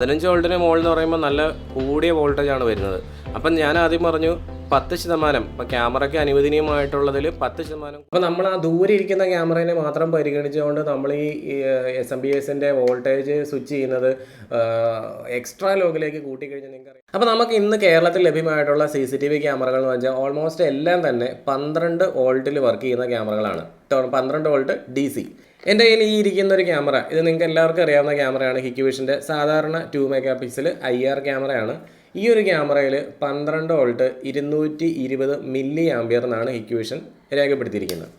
15 വോൾട്ടിന് മുകളിൽ എന്ന് പറയുമ്പോൾ നല്ല കൂടിയ വോൾട്ടേജാണ് വരുന്നത്. അപ്പം ഞാൻ ആദ്യം പറഞ്ഞു 10%, ഇപ്പോൾ ക്യാമറയ്ക്ക് അനുവദനീയമായിട്ടുള്ളതിൽ 10%. അപ്പോൾ നമ്മൾ ആ ദൂരെ ഇരിക്കുന്ന ക്യാമറയെ മാത്രം പരിഗണിച്ചുകൊണ്ട് നമ്മൾ ഈ SMPSൻ്റെ വോൾട്ടേജ് സ്വിച്ച് ചെയ്യുന്നത് എക്സ്ട്രാ ലോഗിലേക്ക് കൂട്ടിക്കഴിഞ്ഞാൽ നിങ്ങൾക്കറിയാം. അപ്പോൾ നമുക്ക് ഇന്ന് കേരളത്തിൽ ലഭ്യമായിട്ടുള്ള CCTV ക്യാമറകൾ എന്ന് വെച്ചാൽ ഓൾമോസ്റ്റ് എല്ലാം തന്നെ 12 വോൾട്ടിൽ വർക്ക് ചെയ്യുന്ന ക്യാമറകളാണ്. 12 വോൾട്ട് DC. എൻ്റെ കയ്യിൽ ഈ ഇരിക്കുന്ന ഒരു ക്യാമറ, ഇത് നിങ്ങൾക്ക് എല്ലാവർക്കും അറിയാവുന്ന ക്യാമറയാണ്. ഹിക്വിഷൻ്റെ സാധാരണ 2 MP IR ക്യാമറയാണ്. ഈ ഒരു ക്യാമറയിൽ 12 വോൾട്ട് 220 മില്ലി ആംപിയർ എന്നാണ് ഹിക്വിഷൻ രേഖപ്പെടുത്തിയിരിക്കുന്നത്.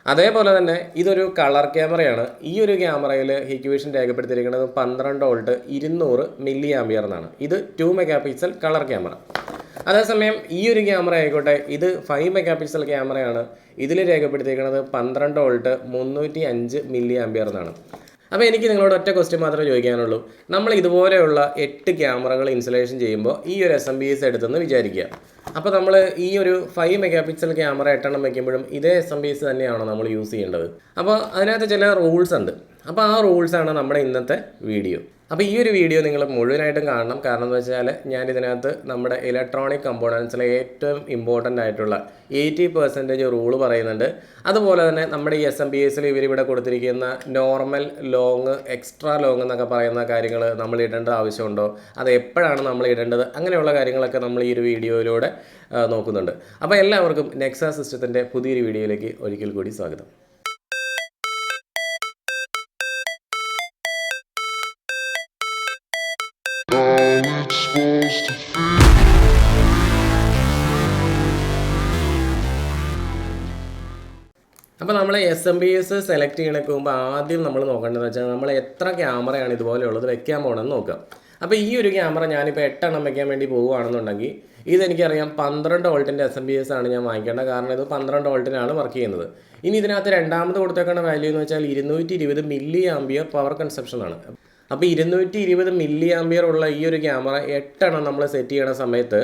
അതേപോലെ തന്നെ ഇതൊരു കളർ ക്യാമറയാണ്. ഈ ഒരു ക്യാമറയിൽ ഹിക്വിഷൻ രേഖപ്പെടുത്തിയിരിക്കുന്നത് 12 വോൾട്ട് 200 മില്ലി ആംപിയർ എന്നാണ്. ഇത് 2 MP കളർ ക്യാമറ. അതേസമയം ഈ ഒരു ക്യാമറ ആയിക്കോട്ടെ, ഇത് 5 MP ക്യാമറയാണ്. ഇതിൽ രേഖപ്പെടുത്തിയിരിക്കുന്നത് 12 വോൾട്ട് 305 മില്ലി ആംപിയർ എന്നാണ്. അപ്പോൾ എനിക്ക് നിങ്ങളോട് ഒറ്റ ക്വസ്റ്റ്യൻ മാത്രമേ ചോദിക്കാനുള്ളൂ. നമ്മൾ ഇതുപോലെയുള്ള 8 ക്യാമറകൾ ഇൻസ്റ്റലേഷൻ ചെയ്യുമ്പോൾ ഈ ഒരു SMPS എടുത്തെന്ന് വിചാരിക്കുക. അപ്പോൾ നമ്മൾ ഈ ഒരു 5 MP ക്യാമറ 8 എണ്ണം വയ്ക്കുമ്പോഴും ഇതേ SMPS തന്നെയാണോ നമ്മൾ യൂസ് ചെയ്യേണ്ടത്? അപ്പോൾ അതിനകത്ത് ചില റൂൾസ് ഉണ്ട്. അപ്പോൾ ആ റൂൾസാണ് നമ്മുടെ ഇന്നത്തെ വീഡിയോ. അപ്പോൾ ഈ ഒരു വീഡിയോ നിങ്ങൾ മുഴുവനായിട്ടും കാണണം. കാരണം എന്ന് വെച്ചാൽ ഞാനിതിനകത്ത് നമ്മുടെ ഇലക്ട്രോണിക് കമ്പോണൻസിലെ ഏറ്റവും ഇമ്പോർട്ടൻ്റ് ആയിട്ടുള്ള 80% റൂള് പറയുന്നുണ്ട്. അതുപോലെ തന്നെ നമ്മുടെ ഈ SMPSൽ ഇവരിവിടെ കൊടുത്തിരിക്കുന്ന നോർമൽ, ലോങ്, എക്സ്ട്രാ ലോങ് എന്നൊക്കെ പറയുന്ന കാര്യങ്ങൾ നമ്മൾ ഇടേണ്ട ആവശ്യമുണ്ടോ, അത് എപ്പോഴാണ് നമ്മൾ ഇടേണ്ടത്, അങ്ങനെയുള്ള കാര്യങ്ങളൊക്കെ നമ്മൾ ഈ ഒരു വീഡിയോയിലൂടെ നോക്കുന്നുണ്ട്. അപ്പോൾ എല്ലാവർക്കും നെക്സ സിസ്റ്റത്തിൻ്റെ പുതിയൊരു വീഡിയോയിലേക്ക് ഒരിക്കൽ കൂടി സ്വാഗതം. അപ്പോൾ നമ്മൾ SMPS സെലക്ട് ചെയ്യണಕ್ಕೆ മുമ്പ് ആദ്യം നമ്മൾ നോക്കേണ്ടതെന്ന് വെച്ചാൽ നമ്മൾ എത്ര ക്യാമറയാണ് ഇതുപോലെയുള്ളത് വെക്കാൻ പോകണമെന്ന് നോക്കാം. അപ്പോൾ ഈ ഒരു ക്യാമറ ഞാനിപ്പോൾ 8 എണ്ണം വെക്കാൻ വേണ്ടി പോവുകയാണെന്നുണ്ടെങ്കിൽ ഇതെനിക്കറിയാം 12 വോൾട്ടിൻ്റെ SMPS ആണ് ഞാൻ വാങ്ങിക്കേണ്ടത്. കാരണം ഇത് 12 വോൾട്ടിനാണ് വർക്ക് ചെയ്യുന്നത്. ഇനി ഇതിനകത്ത് രണ്ടാമത് കൊടുത്തേക്കുന്ന വാല്യൂ എന്ന് വെച്ചാൽ 220 മില്ലി ആംപിയർ പവർ കൺസപ്ഷനാണ്. അപ്പോൾ 220 മില്ലി ആംപിയർ ഉള്ള ഈ ഒരു ക്യാമറ 8 എണ്ണം നമ്മൾ സെറ്റ് ചെയ്യണ സമയത്ത്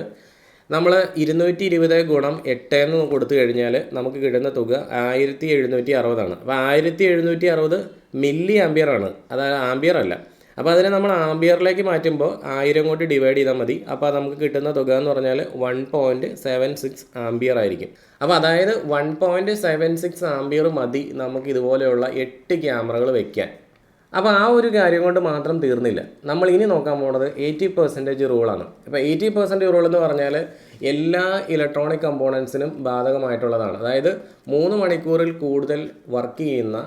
നമ്മൾ 220 ഗുണം 8 എന്ന് കൊടുത്തു കഴിഞ്ഞാൽ നമുക്ക് കിട്ടുന്ന തുക 1760 ആണ്. അപ്പോൾ 1760 മില്ലി ആംപിയർ ആണ്, അതായത് ആംപിയർ അല്ല. അപ്പോൾ അതിനെ നമ്മൾ ആംപിയറിലേക്ക് മാറ്റുമ്പോൾ 1000 കൊണ്ട് ഡിവൈഡ് ചെയ്താൽ മതി. അപ്പോൾ നമുക്ക് കിട്ടുന്ന തുക എന്ന് പറഞ്ഞാൽ 1.76 ആംപിയർ ആയിരിക്കും. അപ്പോൾ അതായത് 1.76 ആംപിയർ മതി നമുക്ക് ഇതുപോലെയുള്ള 8 ക്യാമറകൾ വയ്ക്കാൻ. അപ്പോൾ ആ ഒരു കാര്യം കൊണ്ട് മാത്രം തീർന്നില്ല. നമ്മൾ ഇനി നോക്കാൻ പോകുന്നത് 80% റൂളാണ്. ഇപ്പോൾ 80% റൂൾ എന്ന് പറഞ്ഞാൽ എല്ലാ ഇലക്ട്രോണിക് കമ്പോണൻസിനും ബാധകമായിട്ടുള്ളതാണ്. അതായത് 3 മണിക്കൂറിൽ കൂടുതൽ വർക്ക് ചെയ്യുന്ന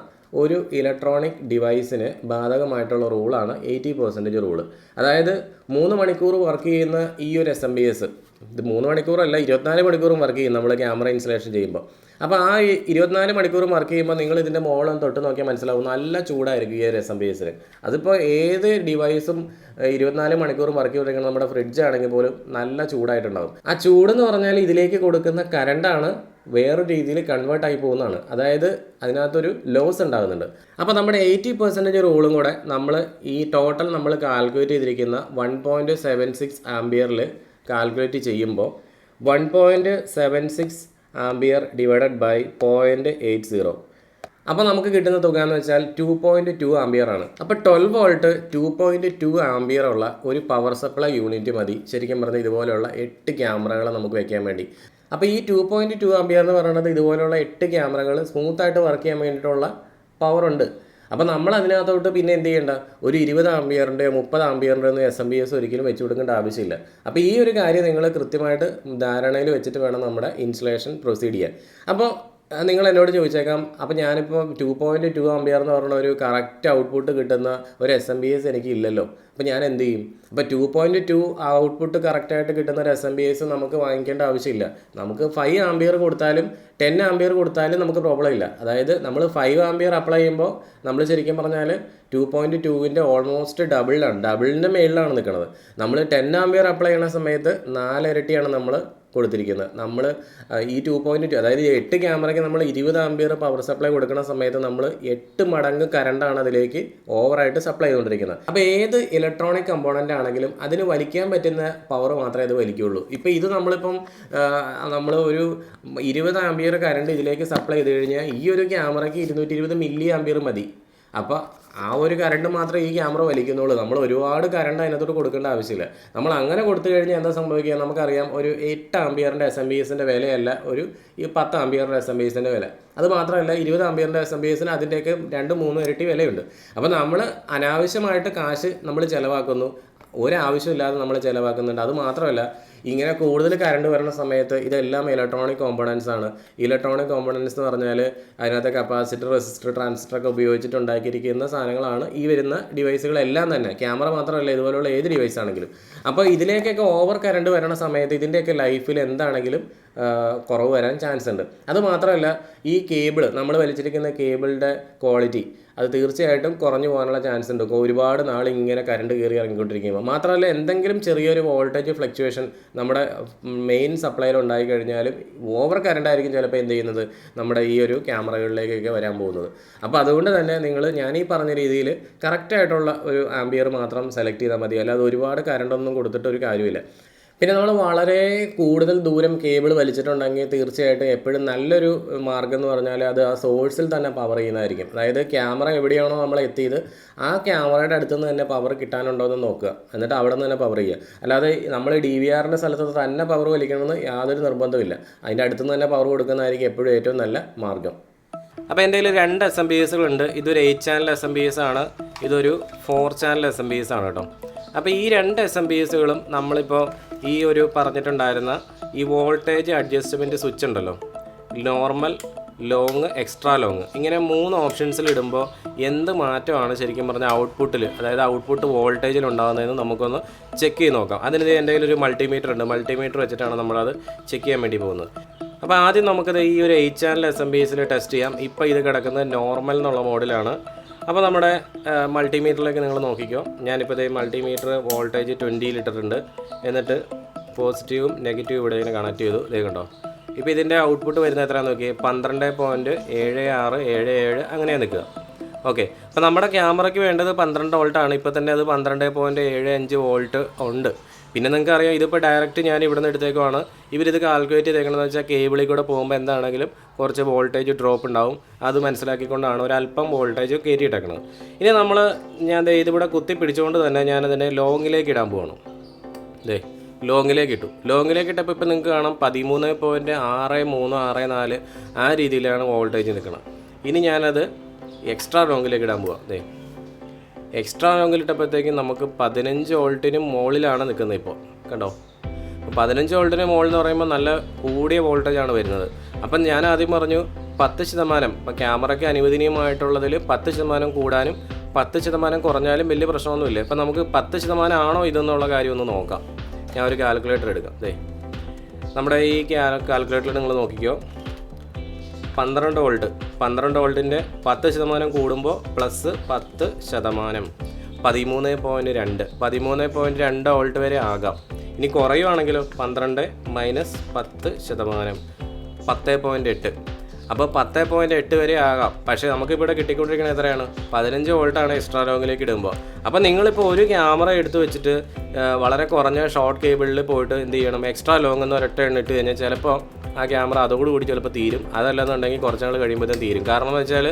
ഒരു ഇലക്ട്രോണിക് ഡിവൈസിന് ബാധകമായിട്ടുള്ള റൂളാണ് 80% റൂള്. അതായത് 3 മണിക്കൂർ വർക്ക് ചെയ്യുന്ന ഈ ഒരു SMPS, ഇത് 3 മണിക്കൂറല്ല 24 മണിക്കൂറും വർക്ക് ചെയ്യും നമ്മൾ ക്യാമറ ഇൻസ്റ്റലേഷൻ ചെയ്യുമ്പോൾ. അപ്പോൾ ആ 24 മണിക്കൂറും വർക്ക് ചെയ്യുമ്പോൾ നിങ്ങൾ ഇതിൻ്റെ മുകളിൽ തൊട്ട് നോക്കിയാൽ മനസ്സിലാവും, നല്ല ചൂടായിരിക്കും ഈ ഒരു SMPSൽ. അതിപ്പോൾ ഏത് ഡിവൈസും 24 മണിക്കൂറും വർക്ക് ചെയ്തിരിക്കുന്നത്, നമ്മുടെ ഫ്രിഡ്ജ് ആണെങ്കിൽ പോലും നല്ല ചൂടായിട്ടുണ്ടാകും. ആ ചൂടെന്ന് പറഞ്ഞാൽ ഇതിലേക്ക് കൊടുക്കുന്ന കറണ്ടാണ് വേറൊരു രീതിയിൽ കൺവേർട്ട് ആയി പോകുന്നതാണ്. അതായത് അതിനകത്തൊരു ലോസ് ഉണ്ടാകുന്നുണ്ട്. അപ്പോൾ നമ്മുടെ 80% റൂളും കൂടെ നമ്മൾ ഈ ടോട്ടൽ നമ്മൾ കാൽക്കുലേറ്റ് ചെയ്തിരിക്കുന്ന 1.76 ആംപിയറിൽ കാൽക്കുലേറ്റ് ചെയ്യുമ്പോൾ 1.76 ആംപിയർ ഡിവൈഡഡ് ബൈ 0.80. അപ്പോൾ നമുക്ക് കിട്ടുന്ന തുക എന്ന് വെച്ചാൽ 2.2 ആംപിയർ ആണ്. അപ്പോൾ 12 വോൾട്ട് 2.2 ആംപിയർ ഉള്ള ഒരു പവർ സപ്ലൈ യൂണിറ്റ് മതി ശരിക്കും പറഞ്ഞാൽ ഇതുപോലെയുള്ള 8 ക്യാമറകൾ നമുക്ക് വയ്ക്കാൻ വേണ്ടി. അപ്പോൾ ഈ 2.2 ആംപിയർ എന്ന് പറയുന്നത് ഇതുപോലെയുള്ള 8 ക്യാമറകൾ സ്മൂത്തായിട്ട് വർക്ക് ചെയ്യാൻ വേണ്ടിയിട്ടുള്ള പവറുണ്ട്. അപ്പോൾ നമ്മൾ അതിനകത്തോട്ട് പിന്നെ എന്ത് ചെയ്യേണ്ട, ഒരു 20 ആംപിയറിൻ്റെ 30 ആംപിയറിൻ്റെ ഒന്നും SMPS ഒരിക്കലും വെച്ച് കൊടുക്കേണ്ട ആവശ്യമില്ല. അപ്പോൾ ഈ ഒരു കാര്യം നിങ്ങൾ കൃത്യമായിട്ട് ധാരണയിൽ വെച്ചിട്ട് വേണം നമ്മുടെ ഇൻസ്റ്റലേഷൻ പ്രൊസീഡ് ചെയ്യാൻ. അപ്പോൾ നിങ്ങൾ എന്നോട് ചോദിച്ചേക്കാം, അപ്പോൾ ഞാനിപ്പോൾ 2.2 ആംപിയർ എന്ന് പറഞ്ഞ ഒരു കറക്റ്റ് ഔട്ട്പുട്ട് കിട്ടുന്ന ഒരു SMPS എനിക്ക് ഇല്ലല്ലോ, അപ്പോൾ ഞാൻ എന്ത് ചെയ്യും? അപ്പോൾ 2.2 ഔട്ട്പുട്ട് കറക്റ്റായിട്ട് കിട്ടുന്ന ഒരു SMPS നമുക്ക് വാങ്ങിക്കേണ്ട ആവശ്യമില്ല. നമുക്ക് 5 ആംപിയർ കൊടുത്താലും 10 ആംപിയർ കൊടുത്താലും നമുക്ക് പ്രോബ്ലം ഇല്ല. അതായത് നമ്മൾ 5 ആംപിയർ അപ്ലൈ ചെയ്യുമ്പോൾ നമ്മൾ ശരിക്കും പറഞ്ഞാൽ 2.2ൻ്റെ ഓൾമോസ്റ്റ് ഡബിളിൻ്റെ മേളിലാണ് നിൽക്കുന്നത്. നമ്മൾ 10 ആംപിയർ അപ്ലൈ ചെയ്യുന്ന സമയത്ത് 4 ഇരട്ടിയാണ് നമ്മൾ കൊടുത്തിരിക്കുന്നത്. നമ്മൾ ഈ 2.2 അതായത് 8 ക്യാമറയ്ക്ക് നമ്മൾ 20 ആംപിയർ പവർ സപ്ലൈ കൊടുക്കുന്ന സമയത്ത് നമ്മൾ 8 മടങ്ങ് കറണ്ടാണ് അതിലേക്ക് ഓവറായിട്ട് സപ്ലൈ ചെയ്തുകൊണ്ടിരിക്കുന്നത്. അപ്പോൾ ഏത് ഇലക്ട്രോണിക് കമ്പോണൻ്റ് ആണെങ്കിലും അതിന് വലിക്കാൻ പറ്റുന്ന പവർ മാത്രമേ അത് വലിക്കുകയുള്ളൂ. ഇപ്പോൾ ഇത് നമ്മളിപ്പം നമ്മൾ ഒരു 20 ആംപിയർ കറണ്ട് ഇതിലേക്ക് സപ്ലൈ ചെയ്ത് കഴിഞ്ഞാൽ ഈ ഒരു ക്യാമറയ്ക്ക് 220 മില്ലി ആംപിയർ മതി. അപ്പോൾ ആ ഒരു കറണ്ട് മാത്രമേ ഈ ക്യാമറ വലിക്കുന്നുള്ളൂ. നമ്മൾ ഒരുപാട് കറണ്ട് അതിനകത്തോട്ട് കൊടുക്കേണ്ട ആവശ്യമില്ല. നമ്മൾ അങ്ങനെ കൊടുത്തു കഴിഞ്ഞാൽ എന്താ സംഭവിക്കുക, നമുക്കറിയാം ഒരു 8 ആംപിയറിൻ്റെ SMPSൻ്റെ വിലയല്ല ഒരു 10 ആംപിയറിൻ്റെ SMPSൻ്റെ വില. അത് മാത്രമല്ല 20 ആംപിയറിൻ്റെ SMPSന് അതിൻ്റെയൊക്കെ 2-3 ഇരട്ടി വിലയുണ്ട്. അപ്പോൾ നമ്മൾ അനാവശ്യമായിട്ട് കാശ് നമ്മൾ ചിലവാക്കുന്നു, ഒരാവശ്യമില്ലാതെ നമ്മൾ ചിലവാക്കുന്നുണ്ട്. അത് മാത്രമല്ല ഇങ്ങനെ കൂടുതൽ കറണ്ട് വരുന്ന സമയത്ത് ഇതെല്ലാം ഇലക്ട്രോണിക് കോമ്പണൻസ് ആണ്. ഇലക്ട്രോണിക് കോമ്പണൻസ് എന്ന് പറഞ്ഞാൽ അതിനകത്ത് കപ്പാസിറ്റർ, റെസിസ്റ്റർ, ട്രാൻസിസ്റ്റർ ഒക്കെ ഉപയോഗിച്ചിട്ട് ഉണ്ടാക്കിയിരിക്കുന്ന സാധനങ്ങളാണ് ഈ വരുന്ന ഡിവൈസുകളെല്ലാം തന്നെ. ക്യാമറ മാത്രമല്ല, ഇതുപോലുള്ള ഏത് ഡിവൈസ് ആണെങ്കിലും. അപ്പോൾ ഇതിലേക്കൊക്കെ ഓവർ കറണ്ട് വരുന്ന സമയത്ത് ഇതിൻ്റെയൊക്കെ ലൈഫിൽ എന്താണെങ്കിലും കുറവ് വരാൻ ചാൻസ് ഉണ്ട്. അതുമാത്രമല്ല ഈ കേബിൾ, നമ്മൾ വലിച്ചിരിക്കുന്ന കേബിളിൻ്റെ ക്വാളിറ്റി അത് തീർച്ചയായിട്ടും കുറഞ്ഞു പോകാനുള്ള ചാൻസ് ഉണ്ട് ഒരുപാട് നാൾ ഇങ്ങനെ കറണ്ട് കയറി ഇറങ്ങിക്കൊണ്ടിരിക്കുമ്പോൾ. മാത്രമല്ല എന്തെങ്കിലും ചെറിയൊരു വോൾട്ടേജ് ഫ്ലക്ച്വേഷൻ നമ്മുടെ മെയിൻ സപ്ലൈയിൽ ഉണ്ടായി കഴിഞ്ഞാലും ഓവർ കറണ്ട് ആയിരിക്കും ചിലപ്പോൾ എന്ത് ചെയ്യുന്നത്, നമ്മുടെ ഈ ഒരു ക്യാമറകളിലേക്കൊക്കെ വരാൻ പോകുന്നത്. അപ്പോൾ അതുകൊണ്ട് തന്നെ നിങ്ങൾ ഞാൻ ഈ പറഞ്ഞ രീതിയിൽ കറക്റ്റായിട്ടുള്ള ഒരു ആംബിയർ മാത്രം സെലക്ട് ചെയ്താൽ മതി. അല്ലാതെ ഒരുപാട് കറണ്ടൊന്നും കൊടുത്തിട്ട് ഒരു കാര്യമില്ല. പിന്നെ നമ്മൾ വളരെ കൂടുതൽ ദൂരം കേബിൾ വലിച്ചിട്ടുണ്ടെങ്കിൽ തീർച്ചയായിട്ടും എപ്പോഴും നല്ലൊരു മാർഗ്ഗം എന്ന് പറഞ്ഞാൽ അത് ആ സോഴ്സിൽ തന്നെ പവർ ചെയ്യുന്നതായിരിക്കും. അതായത് ക്യാമറ എവിടെയാണോ നമ്മൾ എത്തിയത് ആ ക്യാമറയുടെ അടുത്ത് നിന്ന് തന്നെ പവർ കിട്ടാനുണ്ടോ എന്ന് നോക്കുക, എന്നിട്ട് അവിടെ നിന്ന് തന്നെ പവർ ചെയ്യുക. അല്ലാതെ നമ്മൾ DVRൻ്റെ സ്ഥലത്ത് തന്നെ പവർ വലിക്കണമെന്ന് യാതൊരു നിർബന്ധമില്ല. അതിൻ്റെ അടുത്ത് നിന്ന് തന്നെ പവർ കൊടുക്കുന്നതായിരിക്കും എപ്പോഴും ഏറ്റവും നല്ല മാർഗ്ഗം. അപ്പോൾ എൻ്റെ കയ്യിൽ 2 SMPSകളുണ്ട്. ഇതൊരു 8 ചാനൽ SMPS ആണ്, ഇതൊരു 4 ചാനൽ SMPS ആണ് കേട്ടോ. അപ്പോൾ ഈ 2 SMPSകളും നമ്മളിപ്പോൾ ഈ ഒരു പറഞ്ഞിട്ടുണ്ടായിരുന്ന ഈ വോൾട്ടേജ് അഡ്ജസ്റ്റ്മെൻറ്റ് സ്വിച്ച് ഉണ്ടല്ലോ, നോർമൽ, ലോങ്, എക്സ്ട്രാ ലോങ്, ഇങ്ങനെ 3 ഓപ്ഷൻസിൽ ഇടുമ്പോൾ എന്ത് മാറ്റമാണ് ശരിക്കും പറഞ്ഞാൽ ഔട്ട്പുട്ടിൽ, അതായത് ഔട്ട്പുട്ട് വോൾട്ടേജിൽ ഉണ്ടാകുന്നതെന്ന് നമുക്കൊന്ന് ചെക്ക് ചെയ്ത് നോക്കാം. അതിന് എൻ്റെ കയ്യിലൊരു മൾട്ടിമീറ്റർ ഉണ്ട്. മൾട്ടിമീറ്റർ വെച്ചിട്ടാണ് നമ്മളത് ചെക്ക് ചെയ്യാൻ വേണ്ടി പോകുന്നത്. അപ്പോൾ ആദ്യം നമുക്കത് ഈ ഒരു 8 ചാനൽ SMPSൽ ടെസ്റ്റ് ചെയ്യാം. ഇപ്പോൾ ഇത് കിടക്കുന്നത് നോർമൽ എന്നുള്ള മോഡിലാണ്. അപ്പോൾ നമ്മുടെ മൾട്ടിമീറ്ററിലേക്ക് നിങ്ങൾ നോക്കിക്കോ. ഞാനിപ്പോൾ ഇത് മൾട്ടിമീറ്റർ വോൾട്ടേജ് 20 ഇട്ടിട്ടുണ്ട്. എന്നിട്ട് പോസിറ്റീവും നെഗറ്റീവും ഇവിടെ ഇങ്ങനെ കണക്ട് ചെയ്തു. ഇതേ കണ്ടോ, ഇപ്പോൾ ഇതിൻ്റെ ഔട്ട്പുട്ട് വരുന്നത് എത്രയാണെന്ന് നോക്കി, 12.7677 അങ്ങനെയാണ് നിൽക്കുക. ഓക്കെ, അപ്പോൾ നമ്മുടെ ക്യാമറയ്ക്ക് വേണ്ടത് 12 വോൾട്ടാണ്. ഇപ്പോൾ തന്നെ അത് 12.75 വോൾട്ട് ഉണ്ട്. പിന്നെ നിങ്ങൾക്ക് അറിയാം, ഇതിപ്പോൾ ഡയറക്റ്റ് ഞാൻ ഇവിടെ നിന്ന് എടുത്തേക്കുവാണ്. ഇവരിത് കാൽക്കുലേറ്റ് ചെയ്തേക്കണമെന്ന് വെച്ചാൽ കേബിളിൽ കൂടെ പോകുമ്പോൾ എന്താണെങ്കിലും കുറച്ച് വോൾട്ടേജ് ഡ്രോപ്പ് ഉണ്ടാവും. അത് മനസ്സിലാക്കിക്കൊണ്ടാണ് ഒരല്പം വോൾട്ടേജ് കയറ്റിയിട്ടേക്കുന്നത്. ഇനി ഞാൻ ഇതിവിടെ കുത്തി പിടിച്ചുകൊണ്ട് തന്നെ ഞാനതിനെ ലോങ്ങിലേക്ക് ഇടാൻ പോകണം. ഇതേ ലോങ്ങിലേക്ക് ഇട്ടു. ലോങ്ങിലേക്ക് ഇട്ടപ്പോൾ ഇപ്പോൾ നിങ്ങൾക്ക് കാണാം 13.6364 ആ രീതിയിലാണ് വോൾട്ടേജ് നിൽക്കുന്നത്. ഇനി ഞാനത് എക്സ്ട്രാ ലോങ്ങിലേക്ക് ഇടാൻ പോവാം. അതെ, എക്സ്ട്രാ ലോങ്ങിലിട്ടപ്പോഴത്തേക്കും നമുക്ക് 15 വോൾട്ടിന് മുകളിലാണ് നിൽക്കുന്നത്. ഇപ്പോൾ കണ്ടോ, 15 വോൾട്ടിന് മുകളിൽ എന്ന് പറയുമ്പോൾ നല്ല കൂടിയ വോൾട്ടേജാണ് വരുന്നത്. അപ്പം ഞാൻ ആദ്യം പറഞ്ഞു 10%, ഇപ്പോൾ ക്യാമറയ്ക്ക് അനുവദനീയമായിട്ടുള്ളതിൽ 10% കൂടാനും 10% കുറഞ്ഞാലും വലിയ പ്രശ്നമൊന്നുമില്ല. ഇപ്പം നമുക്ക് 10% ആണോ ഇതെന്നുള്ള കാര്യം ഒന്ന് നോക്കാം. ഞാൻ ഒരു കാൽക്കുലേറ്റർ എടുക്കാം. അതെ, നമ്മുടെ ഈ കാൽക്കുലേറ്ററിൽ നിങ്ങൾ നോക്കിക്കോ, 12 വോൾട്ട്, 12 വോൾട്ടിൻ്റെ 10% കൂടുമ്പോൾ പ്ലസ് 10%, 13.2, 13.2 വോൾട്ട് വരെ ആകാം. ഇനി കുറയുവാണെങ്കിലോ 12 മൈനസ് 10%, 10.8. അപ്പോൾ 10.8 വരെ ആകാം. പക്ഷേ നമുക്കിവിടെ കിട്ടിക്കൊണ്ടിരിക്കുന്നത് എത്രയാണ്, 15 വോൾട്ടാണ് എക്സ്ട്രാ ലോങ്ങിലേക്ക് ഇടുമ്പോൾ. അപ്പോൾ നിങ്ങളിപ്പോൾ ഒരു ക്യാമറ എടുത്ത് വെച്ചിട്ട് വളരെ കുറഞ്ഞ ഷോർട്ട് കേബിളിൽ പോയിട്ട് എന്ത് ചെയ്യണം, എക്സ്ട്രാ ലോങ് എന്ന് ഒരൊറ്റ എണ്ണം ഇട്ട് കഴിഞ്ഞാൽ ചിലപ്പോൾ ആ ക്യാമറ അതോടുകൂടി ചിലപ്പോൾ തീരും. അതല്ലെന്നുണ്ടെങ്കിൽ കുറച്ച് നാൾ കഴിയുമ്പോഴത്തേക്കും തീരും. കാരണം എന്ന് വെച്ചാൽ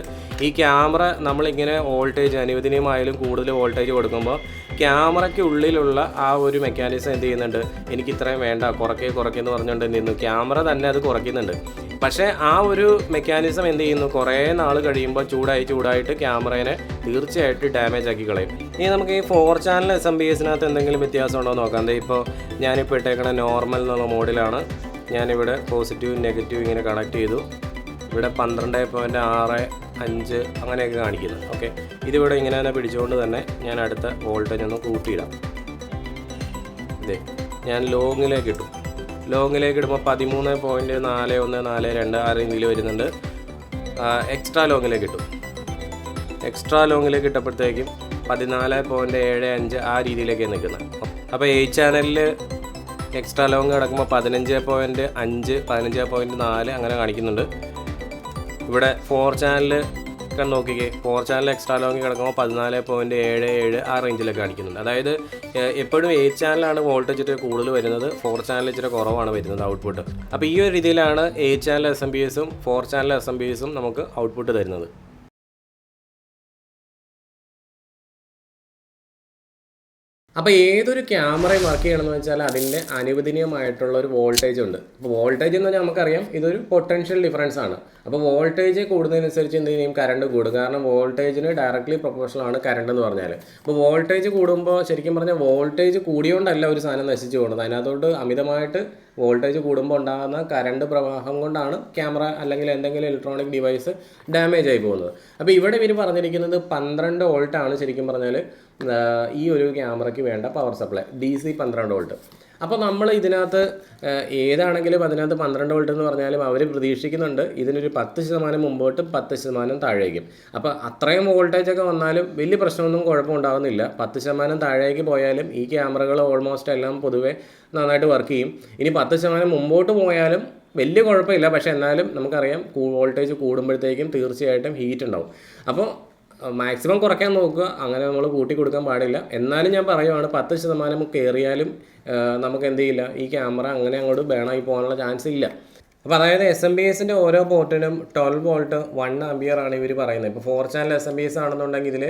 ഈ ക്യാമറ നമ്മളിങ്ങനെ വോൾട്ടേജ് അനുവദനീയമായാലും കൂടുതൽ വോൾട്ടേജ് കൊടുക്കുമ്പോൾ ക്യാമറയ്ക്ക് ഉള്ളിലുള്ള ആ ഒരു മെക്കാനിസം എന്ത് ചെയ്യുന്നുണ്ട്, എനിക്ക് ഇത്രയും വേണ്ട, കുറയ്ക്കെന്ന് പറഞ്ഞുകൊണ്ട് എന്ത് ചെയ്യുന്നു, ക്യാമറ തന്നെ അത് കുറയ്ക്കുന്നുണ്ട്. പക്ഷേ ആ ഒരു മെക്കാനിസം എന്ത് ചെയ്യുന്നു, കുറേ നാൾ കഴിയുമ്പോൾ ചൂടായിട്ട് ക്യാമറേനെ തീർച്ചയായിട്ടും ഡാമേജ് ആക്കി കളയും. ഇനി നമുക്ക് ഈ 4 ചാനൽ SMPSനകത്ത് എന്തെങ്കിലും വ്യത്യാസം ഉണ്ടോ എന്ന് നോക്കാം. ഇപ്പോൾ ഞാനിപ്പോൾ ഇട്ടേക്കണ നോർമൽ എന്നുള്ള മോഡിലാണ്. ഞാനിവിടെ പോസിറ്റീവും നെഗറ്റീവും ഇങ്ങനെ കണക്ട് ചെയ്തു. ഇവിടെ 12.65 അങ്ങനെയൊക്കെ കാണിക്കുന്നത്. ഓക്കെ, ഇതിവിടെ ഇങ്ങനെ തന്നെ പിടിച്ചുകൊണ്ട് തന്നെ ഞാൻ അടുത്ത വോൾട്ടേജ് ഒന്ന് കൂട്ടിയിടാം. ഇതേ ഞാൻ ലോങ്ങിലേക്ക് ഇട്ടു. ലോങ്ങിലേക്ക് ഇടുമ്പോൾ 13.4142 ആ രീതിയിൽ വരുന്നുണ്ട്. എക്സ്ട്രാ ലോങ്ങിലേക്ക് ഇട്ടു. എക്സ്ട്രാ ലോങ്ങിലേക്ക് ഇട്ടപ്പോഴത്തേക്കും 14.75 ആ രീതിയിലേക്ക് നിൽക്കുന്നത്. അപ്പോൾ 8 ചാനലിൽ എക്സ്ട്രാ ലോങ് കിടക്കുമ്പോൾ 15.5, 15.4 അങ്ങനെ കാണിക്കുന്നുണ്ട്. ഇവിടെ 4 ചാനൽ നോക്കിക്കേ, 4 ചാനൽ എക്സ്ട്രാ ലോങ് കിടക്കുമ്പോൾ 14.77 ആ റേഞ്ചിലൊക്കെ കാണിക്കുന്നുണ്ട്. അതായത് എപ്പോഴും 8 ചാനലാണ് വോൾട്ടേജ് ഇച്ചിരി കൂടുതൽ വരുന്നത്, 4 ചാനൽ ഇച്ചിരി കുറവാണ് വരുന്നത് ഔട്ട്പുട്ട്. അപ്പോൾ ഈ ഒരു രീതിയിലാണ് 8 ചാനൽ SMPSും 4 ചാനൽ SMPSും നമുക്ക് ഔട്ട്പുട്ട് തരുന്നത്. അപ്പോൾ ഏതൊരു ക്യാമറയും വർക്ക് ചെയ്യണമെന്ന് വെച്ചാൽ അതിൻ്റെ അനുവദനീയമായിട്ടുള്ള ഒരു വോൾട്ടേജ് ഉണ്ട്. അപ്പോൾ വോൾട്ടേജ് എന്ന് പറഞ്ഞാൽ നമുക്കറിയാം ഇതൊരു പൊട്ടൻഷ്യൽ ഡിഫറൻസ് ആണ്. അപ്പോൾ വോൾട്ടേജ് കൂടുന്നതിനനുസരിച്ച് എന്ത് ചെയ്യും, കറണ്ട് കൂടും. കാരണം വോൾട്ടേജിന് ഡയറക്റ്റ്ലി പ്രൊപ്പോർഷണൽ ആണ് കറണ്ട് എന്ന് പറഞ്ഞാൽ. അപ്പോൾ വോൾട്ടേജ് കൂടുമ്പോൾ ശരിക്കും പറഞ്ഞാൽ വോൾട്ടേജ് കൂടിയോണ്ടല്ല ഒരു സാധനം നശിച്ചു പോകുന്നത്, അതിനകത്തോട്ട് അമിതമായിട്ട് വോൾട്ടേജ് കൂടുമ്പോൾ ഉണ്ടാകുന്ന കറണ്ട് പ്രവാഹം കൊണ്ടാണ് ക്യാമറ അല്ലെങ്കിൽ എന്തെങ്കിലും ഇലക്ട്രോണിക് ഡിവൈസ് ഡാമേജ് ആയി പോകുന്നത്. അപ്പോൾ ഇവിടെ ഇവർ പറഞ്ഞിരിക്കുന്നത് 12 വോൾട്ടാണ് ശരിക്കും പറഞ്ഞാൽ ഈ ഒരു ക്യാമറയ്ക്ക് വേണ്ട പവർ സപ്ലൈ, DC 12 വോൾട്ട്. അപ്പോൾ നമ്മൾ ഇതിനകത്ത് ഏതാണെങ്കിലും അതിനകത്ത് 12 വോൾട്ട് എന്ന് പറഞ്ഞാലും അവർ പ്രതീക്ഷിക്കുന്നുണ്ട് ഇതിനൊരു 10% മുമ്പോട്ടും 10% താഴേക്കും. അപ്പോൾ അത്രയും വോൾട്ടേജൊക്കെ വന്നാലും വലിയ പ്രശ്നമൊന്നും കുഴപ്പമുണ്ടാകുന്നില്ല. 10% താഴേക്ക് പോയാലും ഈ ക്യാമറകൾ ഓൾമോസ്റ്റ് എല്ലാം പൊതുവേ നന്നായിട്ട് വർക്ക് ചെയ്യും. ഇനി 10% മുമ്പോട്ട് പോയാലും വലിയ കുഴപ്പമില്ല, പക്ഷേ എന്നാലും നമുക്കറിയാം വോൾട്ടേജ് കൂടുമ്പോഴത്തേക്കും തീർച്ചയായിട്ടും ഹീറ്റ് ഉണ്ടാവും. അപ്പോൾ മാക്സിമം കുറയ്ക്കാൻ നോക്കുക, അങ്ങനെ നമ്മൾ കൂട്ടി കൊടുക്കാൻ പാടില്ല. എന്നാലും ഞാൻ പറയുവാണ് 10% കയറിയാലും നമുക്ക് എന്ത് ചെയ്യില്ല, ഈ ക്യാമറ അങ്ങനെ അങ്ങോട്ട് ബേണായി പോകാനുള്ള ചാൻസ് ഇല്ല. അപ്പോൾ അതായത് SMPSൻ്റെ ഓരോ പോർട്ടിനും 12 വോൾട്ട് 1 ആംപിയർ ആണ് ഇവർ പറയുന്നത്. ഇപ്പോൾ 4 ചാനൽ SMPS ആണെന്നുണ്ടെങ്കിൽ ഇതിൽ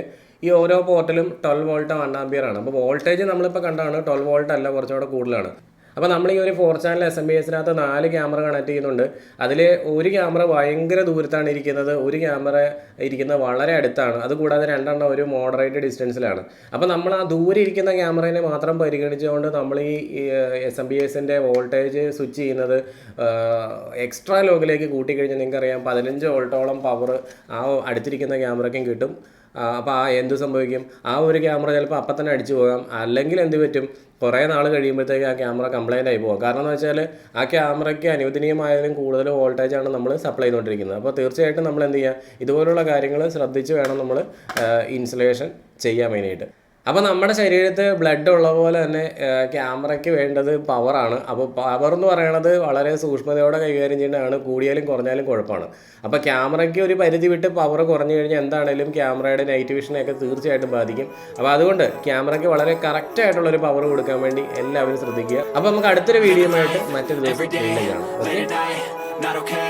ഈ ഓരോ പോർട്ടിലും 12 വോൾട്ട് 1 ആംപിയർ ആണ്. അപ്പോൾ വോൾട്ടേജ് നമ്മളിപ്പോൾ കണ്ടാണ് 12 വോൾട്ട് അല്ല, കുറച്ചുകൂടെ കൂടുതലാണ്. അപ്പോൾ നമ്മൾ ഈ ഒരു 4 ചാനൽ SMPSനകത്ത് 4 ക്യാമറ കണക്ട് ചെയ്യുന്നുണ്ട്. അതിൽ ഒരു ക്യാമറ ഭയങ്കര ദൂരത്താണ് ഇരിക്കുന്നത്, ഒരു ക്യാമറ ഇരിക്കുന്നത് വളരെ അടുത്താണ്, അതുകൂടാതെ 2 എണ്ണം ഒരു മോഡറേറ്റ് ഡിസ്റ്റൻസിലാണ്. അപ്പോൾ നമ്മൾ ആ ദൂരെ ഇരിക്കുന്ന ക്യാമറയെ മാത്രം പരിഗണിച്ചുകൊണ്ട് നമ്മൾ ഈ SMPSൻ്റെ വോൾട്ടേജ് സ്വിച്ച് ചെയ്യുന്നത് എക്സ്ട്രാ ലോഗിലേക്ക് കൂട്ടിക്കഴിഞ്ഞാൽ നിങ്ങൾക്കറിയാം 15 വോൾട്ടോളം പവർ ആ അടുത്തിരിക്കുന്ന ക്യാമറയ്ക്കും കിട്ടും. അപ്പോൾ എന്ത് സംഭവിക്കും, ആ ഒരു ക്യാമറ ചിലപ്പോൾ അപ്പം തന്നെ അടിച്ചു പോകാം, അല്ലെങ്കിൽ എന്ത് പറ്റും, കുറേ നാൾ കഴിയുമ്പോഴത്തേക്ക് ആ ക്യാമറ കംപ്ലൈൻ്റ് ആയി പോകും. കാരണം എന്ന് വെച്ചാൽ ആ ക്യാമറയ്ക്ക് അനുവദനീയമായാലും കൂടുതൽ വോൾട്ടേജാണ് നമ്മൾ സപ്ലൈ ചെയ്തുകൊണ്ടിരിക്കുന്നത്. അപ്പോൾ തീർച്ചയായിട്ടും നമ്മൾ എന്ത് ചെയ്യുക, ഇതുപോലുള്ള കാര്യങ്ങൾ ശ്രദ്ധിച്ച് വേണം നമ്മൾ ഇൻസ്റ്റലേഷൻ ചെയ്യാൻ വേണ്ടിയിട്ട്. അപ്പോൾ നമ്മുടെ ശരീരത്ത് ബ്ലഡ് ഉള്ള പോലെ തന്നെ ക്യാമറയ്ക്ക് വേണ്ടത് പവറാണ്. അപ്പോൾ പവർ എന്ന് പറയുന്നത് വളരെ സൂക്ഷ്മതയോടെ കൈകാര്യം ചെയ്യേണ്ടതാണ്, കൂടിയാലും കുറഞ്ഞാലും കുഴപ്പമാണ്. അപ്പോൾ ക്യാമറയ്ക്ക് ഒരു പരിധി വിട്ട് പവർ കുറഞ്ഞു കഴിഞ്ഞാൽ എന്താണെങ്കിലും ക്യാമറയുടെ നൈറ്റ് വിഷനെയൊക്കെ തീർച്ചയായിട്ടും ബാധിക്കും. അപ്പോൾ അതുകൊണ്ട് ക്യാമറയ്ക്ക് വളരെ കറക്റ്റായിട്ടുള്ളൊരു പവർ കൊടുക്കാൻ വേണ്ടി എല്ലാവരും ശ്രദ്ധിക്കുക. അപ്പോൾ നമുക്ക് അടുത്തൊരു വീഡിയോയുമായിട്ട് മറ്റൊരു ദിവസം വീണ്ടും കാണാം. ഓക്കെ.